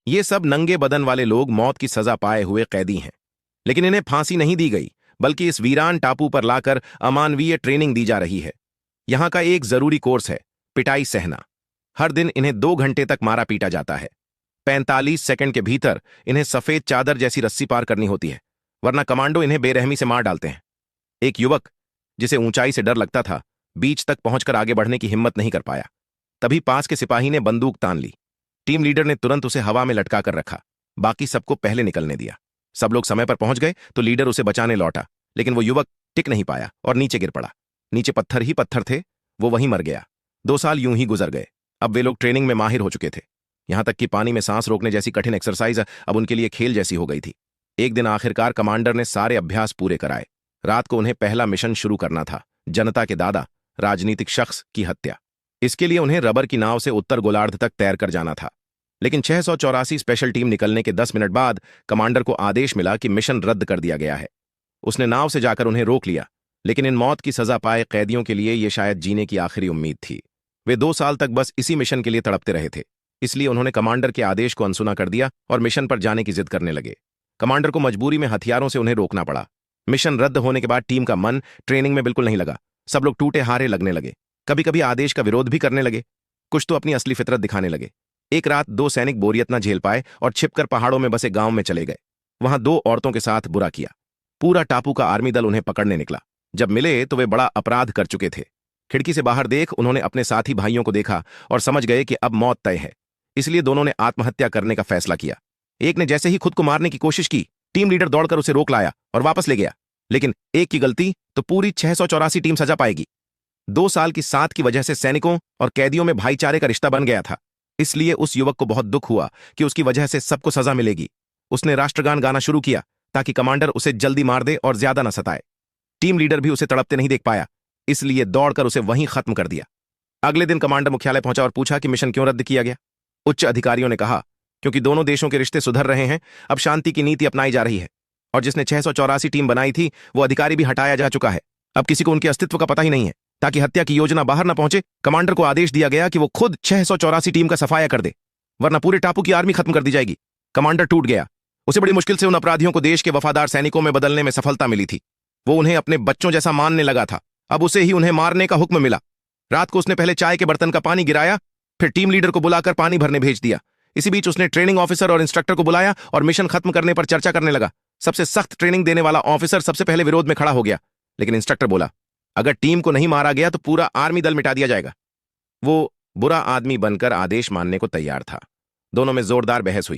ये सब नंगे बदन वाले लोग मौत की सजा पाए हुए कैदी हैं, लेकिन इन्हें फांसी नहीं दी गई, बल्कि इस वीरान टापू पर लाकर अमानवीय ट्रेनिंग दी जा रही है। यहां का एक जरूरी कोर्स है पिटाई सहना। हर दिन इन्हें 2 घंटे तक मारा पीटा जाता है। 45 सेकंड के भीतर इन्हें सफेद चादर जैसी रस्सी पार करनी होती है, वरना कमांडो इन्हें बेरहमी से मार डालते हैं। एक युवक, जिसे ऊंचाई से डर लगता था, बीच तक पहुंचकर आगे बढ़ने की हिम्मत नहीं कर पाया। तभी पास के सिपाही ने बंदूक तान ली। टीम लीडर ने तुरंत उसे हवा में लटका कर रखा, बाकी सबको पहले निकलने दिया। सब लोग समय पर पहुंच गए तो लीडर उसे बचाने लौटा, लेकिन वो युवक टिक नहीं पाया और नीचे गिर पड़ा। नीचे पत्थर ही पत्थर थे, वो वहीं मर गया। 2 साल यूं ही गुजर गए। अब वे लोग ट्रेनिंग में माहिर हो चुके थे, यहां तक कि पानी में सांस रोकने जैसी कठिन एक्सरसाइज अब उनके लिए खेल जैसी हो गई थी। एक दिन आखिरकार कमांडर ने सारे अभ्यास पूरे कराए। रात को उन्हें पहला मिशन शुरू करना था, जनता के दादा, राजनीतिक शख्स की हत्या। इसके लिए उन्हें रबर की नाव से उत्तर गोलार्ध तक तैर कर जाना था। लेकिन 684 स्पेशल टीम निकलने के 10 मिनट बाद कमांडर को आदेश मिला कि मिशन रद्द कर दिया गया है। उसने नाव से जाकर उन्हें रोक लिया, लेकिन इन मौत की सजा पाए कैदियों के लिए यह शायद जीने की आखिरी उम्मीद थी। वे 2 साल तक बस इसी मिशन के लिए तड़पते रहे थे। इसलिए उन्होंने कमांडर के आदेश को अनसुना कर दिया और मिशन पर जाने की जिद करने लगे। कमांडर को मजबूरी में हथियारों से उन्हें रोकना पड़ा। मिशन रद्द होने के बाद टीम का मन ट्रेनिंग में बिल्कुल नहीं लगा। सब लोग टूटे हारे लगने लगे, कभी कभी आदेश का विरोध भी करने लगे। कुछ तो अपनी असली फितरत दिखाने लगे। एक रात 2 सैनिक बोरियत न झेल पाए और छिपकर पहाड़ों में बसे गांव में चले गए। वहां 2 औरतों के साथ बुरा किया। पूरा टापू का आर्मी दल उन्हें पकड़ने निकला। जब मिले तो वे बड़ा अपराध कर चुके थे। खिड़की से बाहर देख उन्होंने अपने साथी भाइयों को देखा और समझ गए कि अब मौत तय है। इसलिए दोनों ने आत्महत्या करने का फैसला किया। एक ने जैसे ही खुद को मारने की कोशिश की, टीम लीडर दौड़कर उसे रोक लाया और वापस ले गया। लेकिन एक की गलती तो पूरी 684 टीम सजा पाएगी। 2 साल की साथ की वजह से सैनिकों और कैदियों में भाईचारे का रिश्ता बन गया था। इसलिए उस युवक को बहुत दुख हुआ कि उसकी वजह से सबको सजा मिलेगी। उसने राष्ट्रगान गाना शुरू किया ताकि कमांडर उसे जल्दी मार दे और ज्यादा न सताए। टीम लीडर भी उसे तड़पते नहीं देख पाया, इसलिए दौड़कर उसे वहीं खत्म कर दिया। अगले दिन कमांडर मुख्यालय पहुंचा और पूछा कि मिशन क्यों रद्द किया गया। उच्च अधिकारियों ने कहा, क्योंकि दोनों देशों के रिश्ते सुधर रहे हैं, अब शांति की नीति अपनाई जा रही है। और जिसने 684 टीम बनाई थी वो अधिकारी भी हटाया जा चुका है। अब किसी को उनके अस्तित्व का पता ही नहीं है। ताकि हत्या की योजना बाहर न पहुंचे, कमांडर को आदेश दिया गया कि वो खुद 684 टीम का सफाया कर दे, वरना पूरे टापू की आर्मी खत्म कर दी जाएगी। कमांडर टूट गया। उसे बड़ी मुश्किल से उन अपराधियों को देश के वफादार सैनिकों में बदलने में सफलता मिली थी। वो उन्हें अपने बच्चों जैसा मानने लगा था। अब उसे ही उन्हें मारने का हुक्म मिला। रात को उसने पहले चाय के बर्तन का पानी गिराया, फिर टीम लीडर को बुलाकर पानी भरने भेज दिया। इसी बीच उसने ट्रेनिंग ऑफिसर और इंस्ट्रक्टर को बुलाया और मिशन खत्म करने पर चर्चा करने लगा। सबसे सख्त ट्रेनिंग देने वाला ऑफिसर सबसे पहले विरोध में खड़ा हो गया, लेकिन इंस्ट्रक्टर बोला, अगर टीम को नहीं मारा गया तो पूरा आर्मी दल मिटा दिया जाएगा। वो बुरा आदमी बनकर आदेश मानने को तैयार था। दोनों में जोरदार बहस हुई।